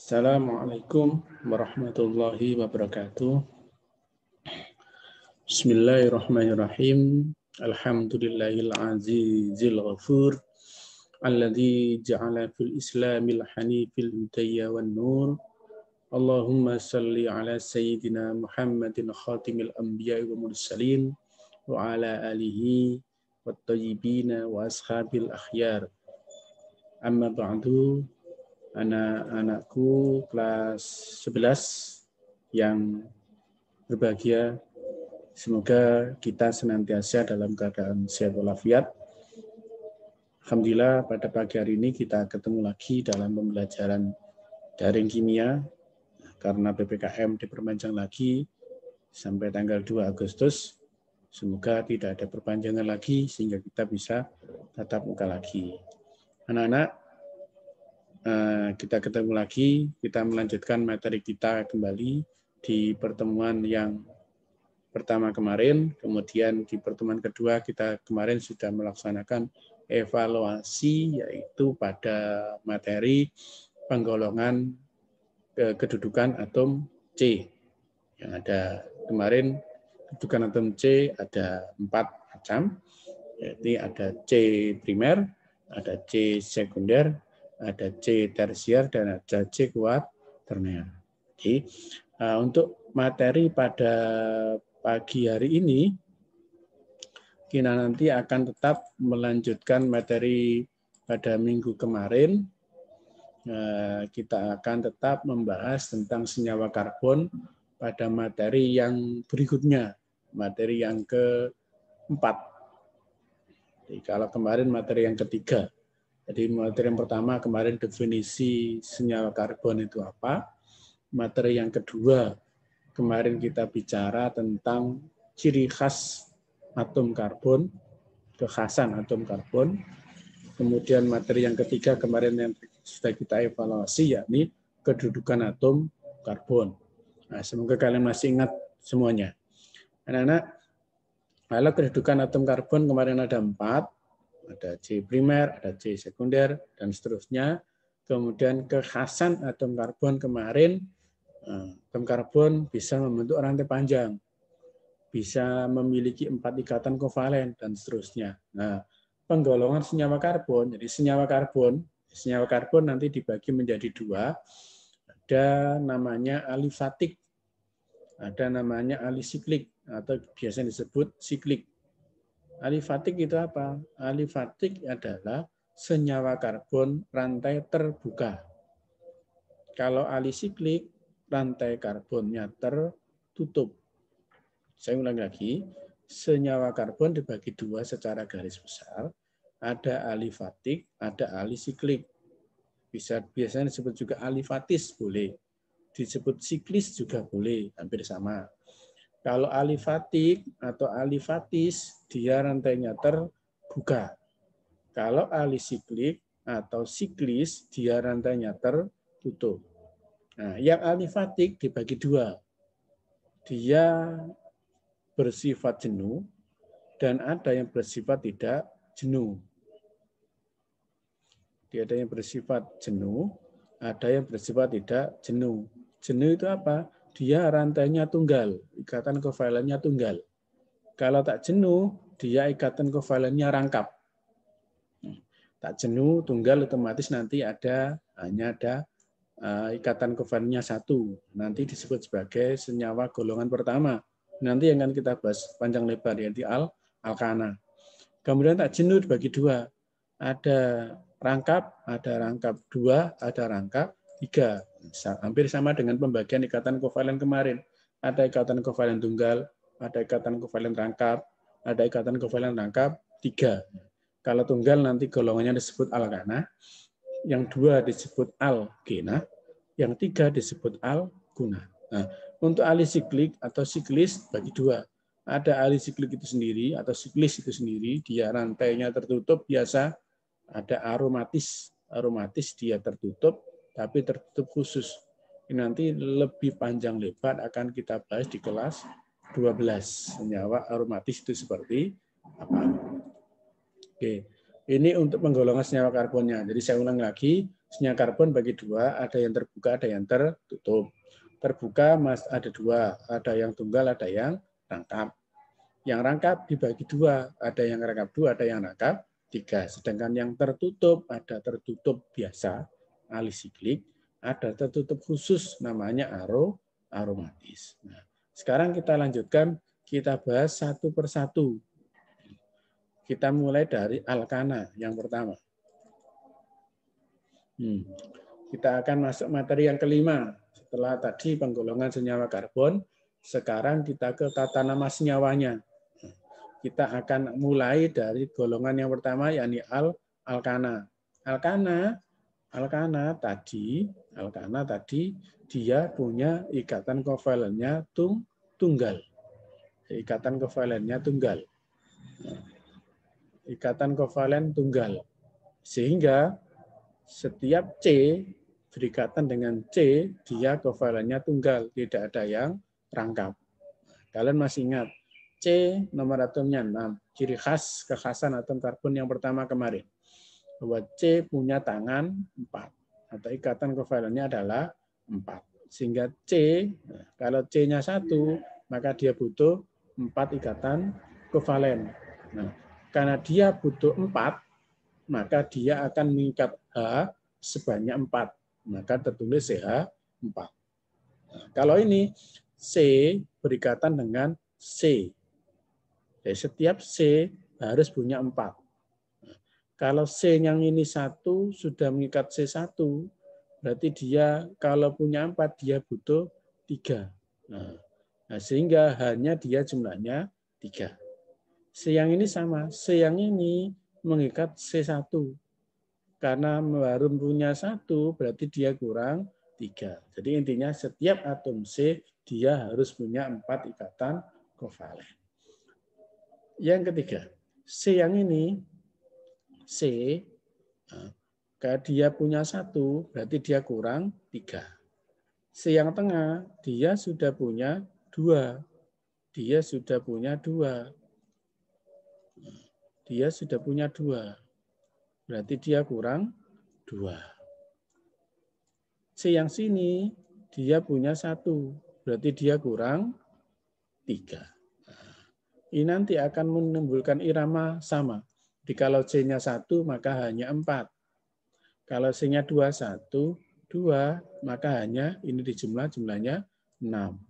Assalamualaikum warahmatullahi wabarakatuh. Bismillahirrahmanirrahim. Alhamdulillahil azizil ghafur. Alladzi ja'ala fil islamil hanifil hudayya wan nur. Allahumma salli ala sayyidina Muhammadin khatimil anbiya'i wa mursalin wa ala alihi wat tayyibina wa ashabil akhyar. Amma ba'du. Anak-anakku kelas 11 yang berbahagia, semoga kita senantiasa dalam keadaan sehat walafiat. Alhamdulillah pada pagi hari ini kita ketemu lagi dalam pembelajaran daring kimia karena PPKM diperpanjang lagi sampai tanggal 2 Agustus. Semoga tidak ada perpanjangan lagi sehingga kita bisa tatap muka lagi. Anak-anak, kita ketemu lagi, kita melanjutkan materi kita kembali di pertemuan yang pertama kemarin, kemudian di pertemuan kedua kita kemarin sudah melaksanakan evaluasi yaitu pada materi penggolongan kedudukan atom C. Yang ada kemarin kedudukan atom C ada 4 macam, yaitu ada C primer, ada C sekunder, ada C tersier, dan ada C kuaterner. Jadi, untuk materi pada pagi hari ini, kita nanti akan tetap melanjutkan materi pada minggu kemarin. Kita akan tetap membahas tentang senyawa karbon pada materi yang berikutnya, materi yang keempat. Jadi, kalau kemarin materi yang ketiga. Jadi materi yang pertama kemarin definisi senyawa karbon itu apa. Materi yang kedua kemarin kita bicara tentang ciri khas atom karbon, kekhasan atom karbon. Kemudian materi yang ketiga kemarin yang sudah kita evaluasi yakni kedudukan atom karbon. Nah, semoga kalian masih ingat semuanya. Anak-anak, kalau kedudukan atom karbon kemarin ada 4. Ada C primer, ada C sekunder, dan seterusnya. Kemudian kekhasan atom karbon kemarin, atom karbon bisa membentuk rantai panjang, bisa memiliki 4 ikatan kovalen, dan seterusnya. Nah, penggolongan senyawa karbon, jadi senyawa karbon nanti dibagi menjadi 2, ada namanya alifatik, ada namanya alisiklik, atau biasanya disebut siklik. Alifatik itu apa? Alifatik adalah senyawa karbon rantai terbuka. Kalau alisiklik, rantai karbonnya tertutup. Saya ulang lagi, senyawa karbon dibagi 2 secara garis besar. Ada alifatik, ada alisiklik. Biasanya disebut juga alifatis, boleh. Disebut siklis juga boleh, hampir sama. Kalau alifatik atau alifatis, dia rantainya terbuka. Kalau alisiklik atau siklis, dia rantainya tertutup. Nah, yang alifatik dibagi 2. Dia bersifat jenuh dan ada yang bersifat tidak jenuh. Dia ada yang bersifat jenuh, ada yang bersifat tidak jenuh. Jenuh itu apa? Dia rantainya tunggal, ikatan kovalennya tunggal. Kalau tak jenuh, dia ikatan kovalennya rangkap. Tak jenuh, tunggal otomatis nanti hanya ada ikatan kovalennya 1. Nanti disebut sebagai senyawa golongan pertama. Nanti yang akan kita bahas panjang lebar, yaitu alkana. Kemudian tak jenuh dibagi 2. Ada rangkap 2, ada rangkap 3. Hampir sama dengan pembagian ikatan kovalen kemarin. Ada ikatan kovalen tunggal, ada ikatan kovalen rangkap, ada ikatan kovalen rangkap 3. Kalau tunggal nanti golongannya disebut alkana, yang 2 disebut alkena, yang 3 disebut alkuna. Nah, untuk alisiklik atau siklis bagi 2. Ada alisiklik itu sendiri atau siklis itu sendiri, dia rantainya tertutup biasa. Ada aromatis dia tertutup, tapi tertutup khusus. Ini nanti lebih panjang lebar akan kita bahas di kelas 12. Senyawa aromatis itu seperti apa? Oke, ini untuk penggolongan senyawa karbonnya. Jadi saya ulang lagi, Senyawa karbon bagi dua, ada yang terbuka, ada yang tertutup. Terbuka ada dua, ada yang tunggal, ada yang rangkap. Yang rangkap dibagi dua, ada yang rangkap dua, ada yang rangkap tiga. Sedangkan yang tertutup, ada tertutup biasa, alisiklik, ada tertutup khusus, namanya aromatis. Nah, sekarang kita lanjutkan, kita bahas satu persatu. Kita mulai dari alkana yang pertama. Kita akan masuk materi yang kelima. Setelah tadi penggolongan senyawa karbon, sekarang kita ke tata nama senyawanya. Kita akan mulai dari golongan yang pertama, yakni alkana. Alkana tadi dia punya ikatan kovalennya tunggal. Ikatan kovalennya tunggal. Ikatan kovalen tunggal. Sehingga setiap C berikatan dengan C, dia kovalennya tunggal, tidak ada yang rangkap. Kalian masih ingat, C nomor atomnya 6, ciri khas kekhasan atom karbon yang pertama kemarin. Bahwa C punya tangan 4, atau ikatan kovalennya adalah 4. Sehingga C, kalau C-nya 1, maka dia butuh 4 ikatan kovalen. Nah, karena dia butuh 4, maka dia akan mengikat H sebanyak 4. Maka tertulis CH4. Nah, kalau ini C berikatan dengan C. Jadi setiap C harus punya 4. Nah, kalau C yang ini 1 sudah mengikat C1, berarti dia kalau punya 4, dia butuh 3. Nah, sehingga hanya dia jumlahnya 3. C yang ini sama. C yang ini mengikat C1. Karena baru punya 1, berarti dia kurang 3. Jadi intinya setiap atom C, dia harus punya 4 ikatan kovalen. Yang ketiga, C yang ini, C, kalau dia punya 1, berarti dia kurang 3. C yang tengah, dia sudah punya 2. Dia sudah punya 2. Dia sudah punya 2. Berarti dia kurang 2. C yang sini, dia punya 1. Berarti dia kurang 3. Ini nanti akan menimbulkan irama sama. Jadi kalau C-nya 1, maka hanya 4. Kalau C-nya 2, 1, 2, maka hanya ini jumlahnya 6.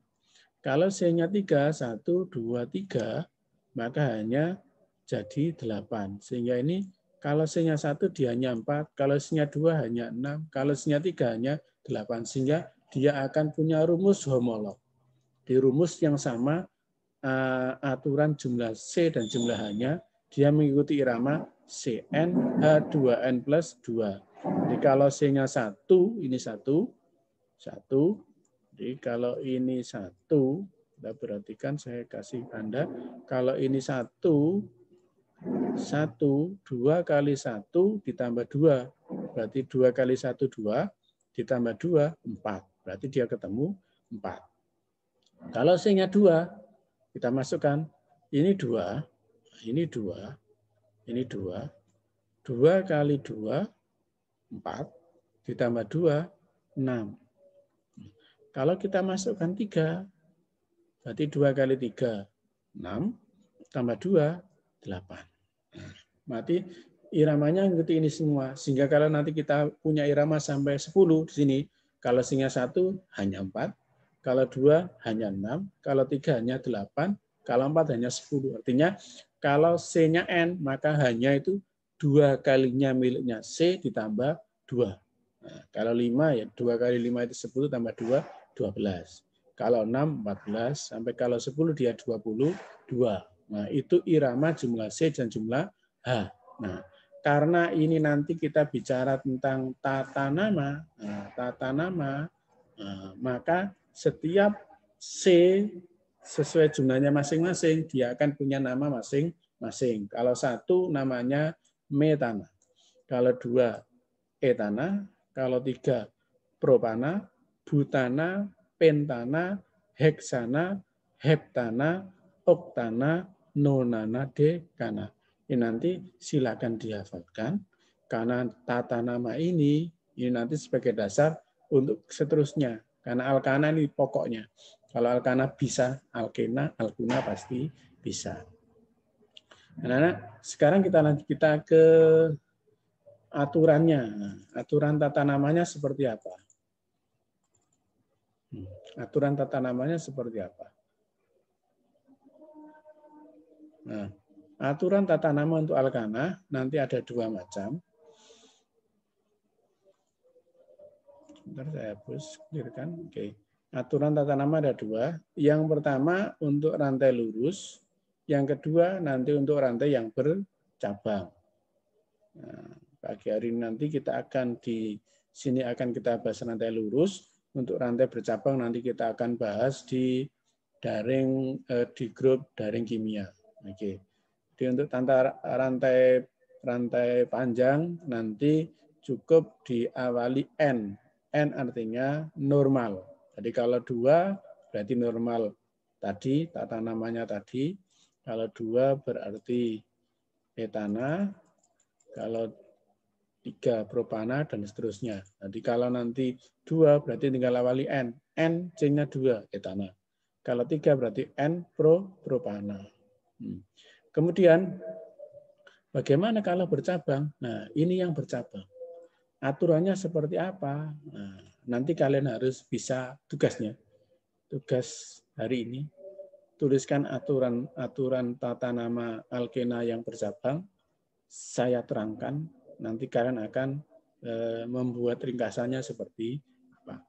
Kalau C-nya 3, 1, 2, 3, maka hanya jadi 8. Sehingga ini kalau C-nya 1 dia hanya 4, kalau C-nya 2 hanya 6, kalau C-nya 3 hanya 8. Sehingga dia akan punya rumus homolog. Di rumus yang sama, aturan jumlah C dan jumlah H-nya, dia mengikuti irama Cn H2n plus 2. Jadi kalau C-nya 1, ini 1. Jadi kalau ini 1, kita perhatikan saya kasih tanda. Kalau ini 1, 2 kali 1 ditambah 2. Berarti 2 kali 1, 2. Ditambah 2, 4. Berarti dia ketemu 4. Kalau C-nya 2, kita masukkan, ini 2, ini 2, ini 2. 2 kali 2, 4. Ditambah 2, 6. Kalau kita masukkan 3, berarti 2 kali 3, 6. Tambah 2, 8. Berarti iramanya mengikuti ini semua. Sehingga kalau nanti kita punya irama sampai 10 di sini, kalau C-nya 1 hanya 4, kalau 2 hanya 6, kalau 3 hanya 8, kalau 4 hanya 10. Artinya kalau C-nya N, maka hanya itu 2 kalinya miliknya C ditambah 2. Nah, kalau 5 ya 2 kali 5 itu 10 tambah 2, 12. Kalau 6, 14. Sampai kalau 10 dia 22. Nah, itu irama jumlah C dan jumlah H. Nah, karena ini nanti kita bicara tentang tata nama, maka setiap C sesuai jumlahnya masing-masing, dia akan punya nama masing-masing. Kalau 1 namanya metana, kalau 2 etana, kalau 3 propana, butana, pentana, heksana, heptana, oktana, nonana, dekana. Ini nanti silakan dihafalkan, karena tata nama ini Ini nanti sebagai dasar untuk seterusnya. Karena alkana ini pokoknya. Kalau alkana bisa, alkena, alkuna pasti bisa. Anak-anak, sekarang kita ke aturannya. Nah, aturan tata namanya seperti apa? Aturan tata namanya seperti apa? Nah, aturan tata nama untuk alkana nanti ada 2 macam. Bentar saya hapus, clearkan. Oke. Aturan tata nama ada 2. Yang pertama untuk rantai lurus, yang kedua nanti untuk rantai yang bercabang. Nah, pagi hari ini nanti kita akan di sini akan kita bahas rantai lurus. Untuk rantai bercabang nanti kita akan bahas di daring di grup daring kimia. Oke. Jadi untuk rantai panjang nanti cukup diawali N. N artinya normal. Jadi kalau 2 berarti normal tadi, tata namanya tadi. Kalau 2 berarti etana. Kalau 3 propana dan seterusnya. Jadi kalau nanti 2 berarti tinggal awali N. N C-nya 2 etana. Kalau 3 berarti N propana. Kemudian bagaimana kalau bercabang? Nah, ini yang bercabang. Aturannya seperti apa? Nah, nanti kalian harus bisa tugasnya. Tugas hari ini tuliskan aturan tata nama alkena yang bercabang. Saya terangkan. Nanti kalian akan membuat ringkasannya seperti apa.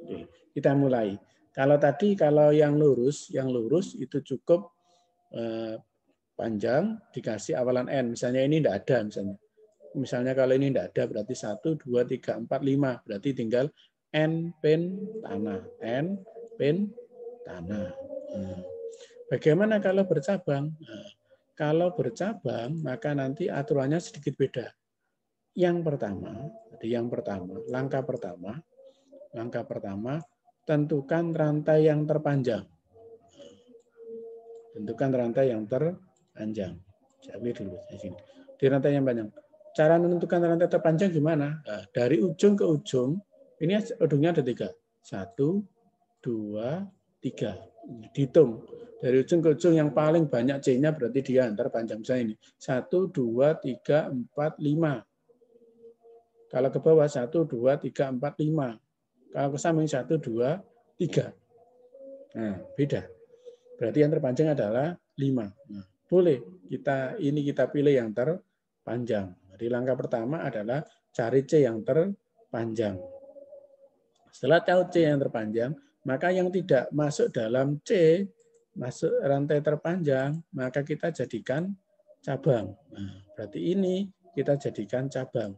Oke, kita mulai. Kalau yang lurus itu cukup panjang dikasih awalan N. Misalnya ini tidak ada misalnya. Misalnya kalau ini tidak ada berarti 1, 2, 3, 4, 5. Berarti tinggal N pentana. N pentana. Bagaimana kalau bercabang? Nah, kalau bercabang maka nanti aturannya sedikit beda. Langkah pertama, tentukan rantai yang terpanjang. Tentukan rantai yang terpanjang. Saya dulu di sini. Di rantai yang panjang. Cara menentukan rantai terpanjang gimana? Nah, dari ujung ke ujung, ini ujungnya ada 3. 1, 2, 3. Dihitung. Dari ujung ke ujung yang paling banyak C-nya berarti dia terpanjang. Misalnya ini. 1, 2, 3, 4, 5. Kalau ke bawah 1, 2, 3, 4, 5. Kalau ke samping 1, 2, 3. Nah, beda. Berarti yang terpanjang adalah 5. Nah, boleh kita pilih yang terpanjang. Jadi langkah pertama adalah cari C yang terpanjang. Setelah tahu C yang terpanjang, maka yang tidak masuk dalam C, masuk rantai terpanjang, maka kita jadikan cabang. Nah, berarti ini kita jadikan cabang.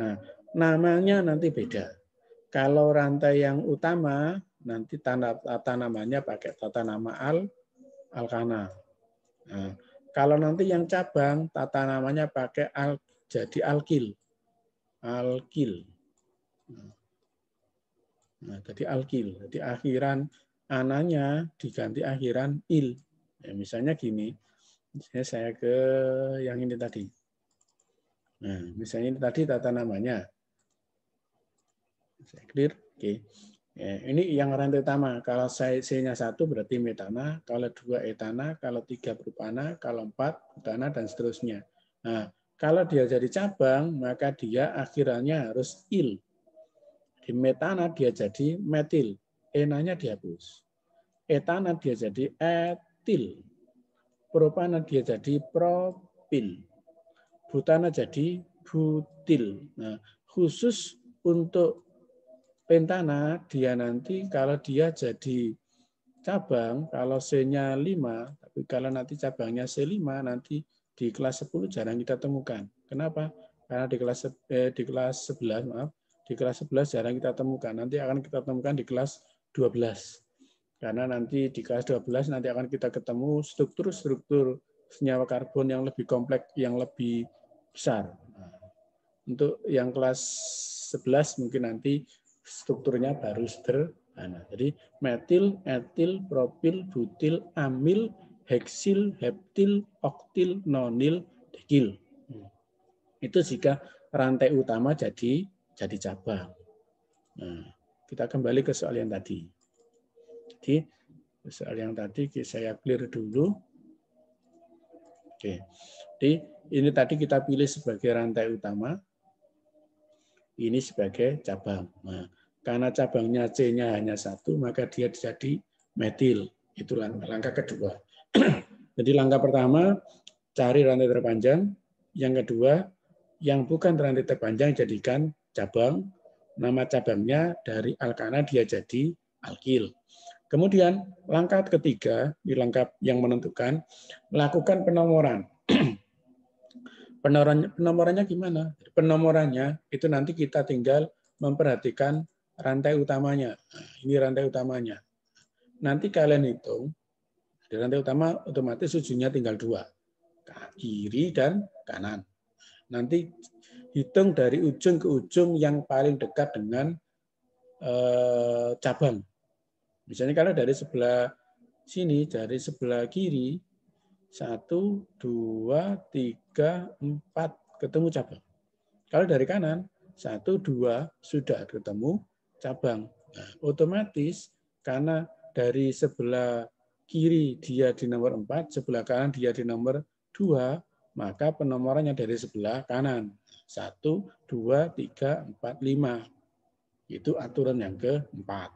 Nah, namanya nanti beda. Kalau rantai yang utama, nanti tata namanya pakai tata nama alkana. Nah, kalau nanti yang cabang, tata namanya pakai jadi alkil. Alkil. Nah, jadi alkil. Jadi akhiran ananya diganti akhiran il. Ya, misalnya gini, misalnya saya ke yang ini tadi. Nah, misalnya ini tadi tata namanya. Saya clear? Oke. Ya, ini yang rantai utama. Kalau C-nya 1 berarti metana, kalau 2 etana, kalau 3 propana, kalau 4 butana, dan seterusnya. Nah, kalau dia jadi cabang, maka dia akhirannya harus il. Di metana dia jadi metil. Enanya dihapus. Etana dia jadi etil. Propana dia jadi propil. Butana jadi butil. Nah, khusus untuk pentana, dia nanti kalau dia jadi cabang, kalau C-nya 5, tapi kalau nanti cabangnya C5, nanti di kelas 10 jarang kita temukan. Kenapa? Karena di kelas 11 jarang kita temukan. Nanti akan kita temukan di kelas 12. Karena nanti di kelas 12 nanti akan kita ketemu struktur-struktur senyawa karbon yang lebih kompleks, yang lebih besar. Nah, untuk yang kelas 11 mungkin nanti strukturnya baru sederhana. Jadi metil, etil, propil, butil, amil, heksil, heptil, oktil, nonil, dekil. Itu jika rantai utama jadi jadi cabang. Nah, kita kembali ke soal yang tadi. Jadi, soal yang tadi saya clear dulu. Oke. Jadi, ini tadi kita pilih sebagai rantai utama. Ini sebagai cabang. Nah, karena cabangnya C-nya hanya 1, maka dia jadi metil. Itu langkah kedua. Jadi langkah pertama, cari rantai terpanjang. Yang kedua, yang bukan rantai terpanjang jadikan cabang. Nama cabangnya dari alkana dia jadi alkil. Kemudian langkah ketiga, di langkah yang menentukan, lakukan penomoran. Penomorannya gimana? Penomorannya itu nanti kita tinggal memperhatikan rantai utamanya. Nah, ini rantai utamanya. Nanti kalian hitung, di rantai utama otomatis ujungnya tinggal 2. Kiri dan kanan. Nanti hitung dari ujung ke ujung yang paling dekat dengan cabang. Misalnya kalau dari sebelah sini, dari sebelah kiri, 1, 2, 3, 4, ketemu cabang. Kalau dari kanan, 1, 2, sudah ketemu cabang. Nah, otomatis karena dari sebelah kiri dia di nomor 4, sebelah kanan dia di nomor 2, maka penomorannya dari sebelah kanan. 1, 2, 3, 4, 5. Itu aturan yang keempat.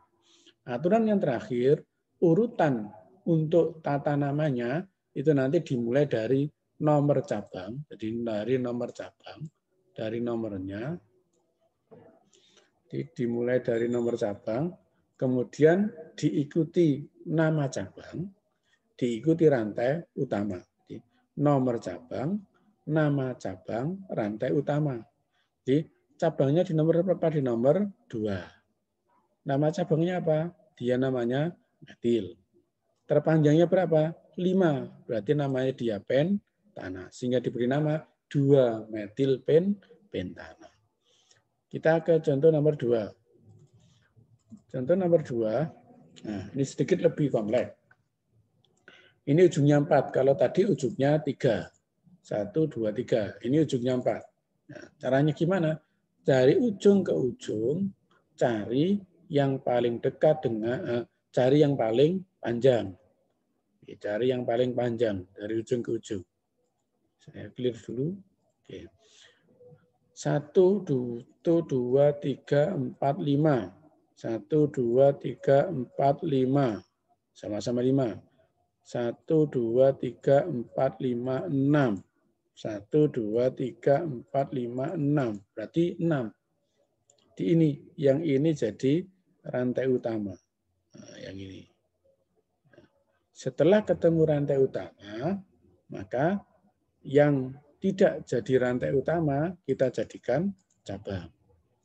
Aturan yang terakhir, urutan untuk tata namanya itu nanti dimulai dari nomor cabang. Jadi dari nomor cabang, dari nomornya, dimulai dari nomor cabang, kemudian diikuti nama cabang, diikuti rantai utama. Jadi, nomor cabang, nama cabang, rantai utama. Jadi cabangnya di nomor berapa? Di nomor 2. Nama cabangnya apa? Dia namanya metil. Terpanjangnya berapa? 5. Berarti namanya dia pentana. Sehingga diberi nama 2 metil pentana. Kita ke contoh nomor 2. Contoh nomor 2. Nah, ini sedikit lebih kompleks. Ini ujungnya 4. Kalau tadi ujungnya 3. 1, 2, 3. Ini ujungnya 4. Nah, caranya gimana? Dari ujung ke ujung, cari yang paling dekat dengan cari yang paling panjang. Cari yang paling panjang dari ujung ke ujung. Saya clear dulu. Oke. 1, 2, 3, 4, 5. 1, 2, 3, 4, 5. Sama-sama 5. 1, 2, 3, 4, 5, 6. 1, 2, 3, 4, 5, 6. Berarti 6. Di ini, yang ini jadi rantai utama. Nah, yang ini. Setelah ketemu rantai utama, maka yang tidak jadi rantai utama kita jadikan cabang.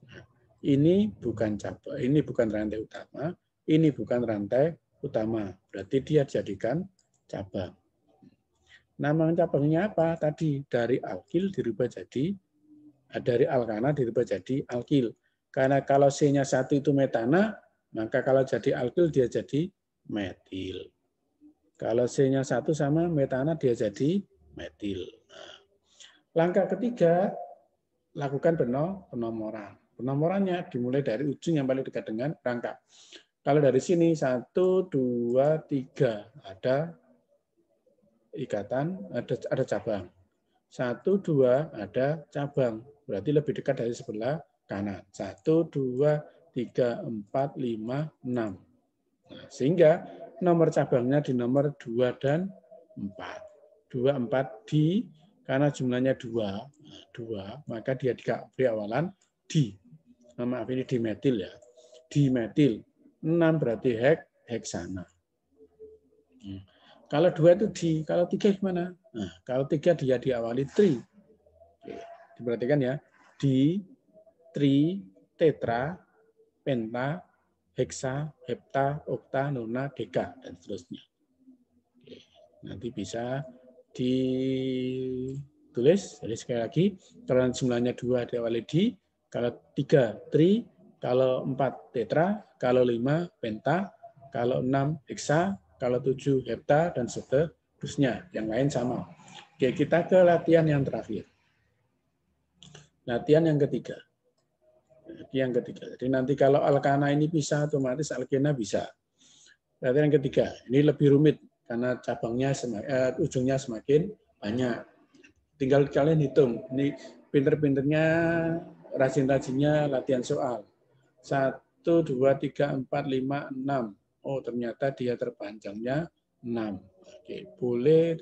Nah, ini bukan cabang, ini bukan rantai utama, ini bukan rantai utama. Berarti dia jadikan cabang. Nama cabangnya apa? Tadi dari alkil dirubah jadi, dari alkana dirubah jadi alkil. Karena kalau C-nya 1 itu metana, maka kalau jadi alkil dia jadi metil. Kalau C-nya 1 sama metana dia jadi metil. Nah, langkah ketiga, lakukan penomoran. Penomorannya dimulai dari ujung yang paling dekat dengan rangka. Kalau dari sini 1, 2, 3 ada ikatan, ada cabang. 1, 2 ada cabang. Berarti lebih dekat dari sebelah kanan. 1, 2, 3, 4, 5, 6. Nah, sehingga nomor cabangnya di nomor 2 dan 4. 2, 4 di, karena jumlahnya 2, maka dia diberi awalan di. Nah, maaf, ini dimetil ya. Dimetil. 6 berarti heksana. Kalau 2 itu di, kalau 3 gimana? Nah, kalau 3 dia diawali tri. Oke, diperhatikan ya. Di, tri, tetra, penta, heksa, hepta, okta, nona, deka, dan seterusnya. Oke, nanti bisa ditulis. Jadi sekali lagi, kalau jumlahnya 2 diawali di, kalau 3 tri, kalau 4 tetra, kalau 5 penta, kalau 6 heksa, kalau 7 hepta, dan seterusnya. Yang lain sama. Oke, kita ke latihan yang terakhir. Latihan yang ketiga. Yang ketiga. Jadi nanti kalau alkana ini bisa, otomatis alkena bisa. Berarti yang ketiga, ini lebih rumit karena cabangnya ujungnya semakin banyak. Tinggal kalian hitung. Ini pinter-pinternya, rajin-rajinnya latihan soal. 1, 2, 3, 4, 5, 6. Oh, ternyata dia terpanjangnya 6. Oke, boleh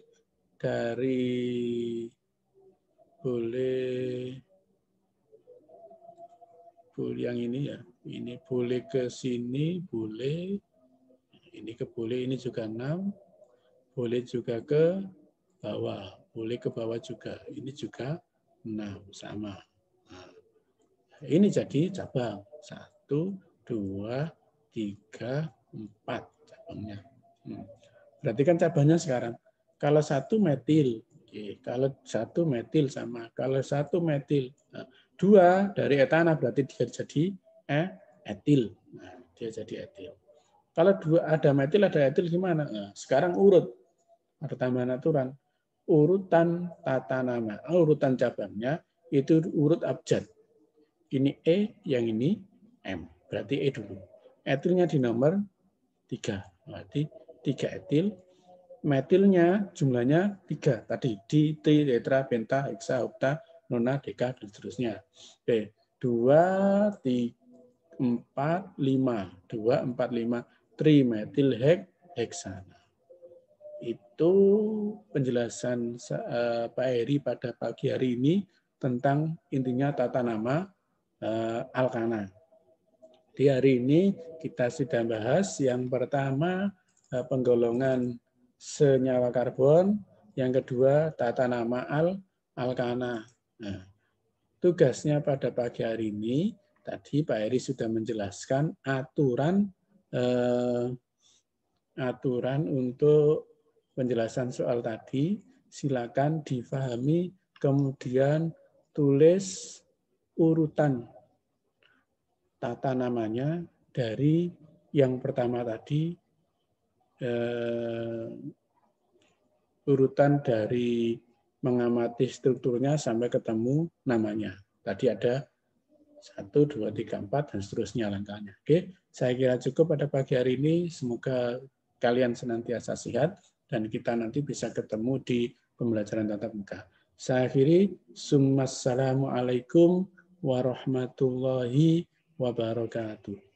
yang ini ya. Ini boleh ke sini, boleh. Ini boleh, ini juga 6. Boleh juga ke bawah. Boleh ke bawah juga. Ini juga 6. Sama. Nah, ini jadi cabang. 1, 2, 3, 4 cabangnya. Berarti kan cabangnya sekarang. Kalau 1 metil. Kalau 1 metil sama. Kalau 1 metil. Nah, 2 dari etana berarti dia jadi etil. Nah, dia jadi etil. Kalau 2 ada metil, ada etil gimana? Nah, sekarang urut. Ada tambahan aturan. Urutan tata nama, urutan cabangnya itu urut abjad. Ini E, yang ini M. Berarti E dulu. Etilnya di nomor 3. Berarti 3 etil. Metilnya jumlahnya 3. Tadi di, tetra, penta, heksa, okta, nona, deka, dan seterusnya. Oke. 2, 3, 4, 5. 2, 4, 5. Trimetil heksana. Itu penjelasan Pak Heri pada pagi hari ini tentang intinya tata nama alkana. Di hari ini kita sudah bahas yang pertama penggolongan senyawa karbon, yang kedua tata nama alkana. Nah, tugasnya pada pagi hari ini tadi Pak Heri sudah menjelaskan aturan untuk penjelasan soal tadi. Silakan difahami, kemudian tulis urutan tata namanya dari yang pertama tadi, urutan dari mengamati strukturnya sampai ketemu namanya. Tadi ada 1, 2, 3, 4, dan seterusnya langkahnya. Oke, saya kira cukup pada pagi hari ini. Semoga kalian senantiasa sehat, dan kita nanti bisa ketemu di pembelajaran tatap muka. Saya akhiri, Assalamualaikum warahmatullahi wabarakatuh.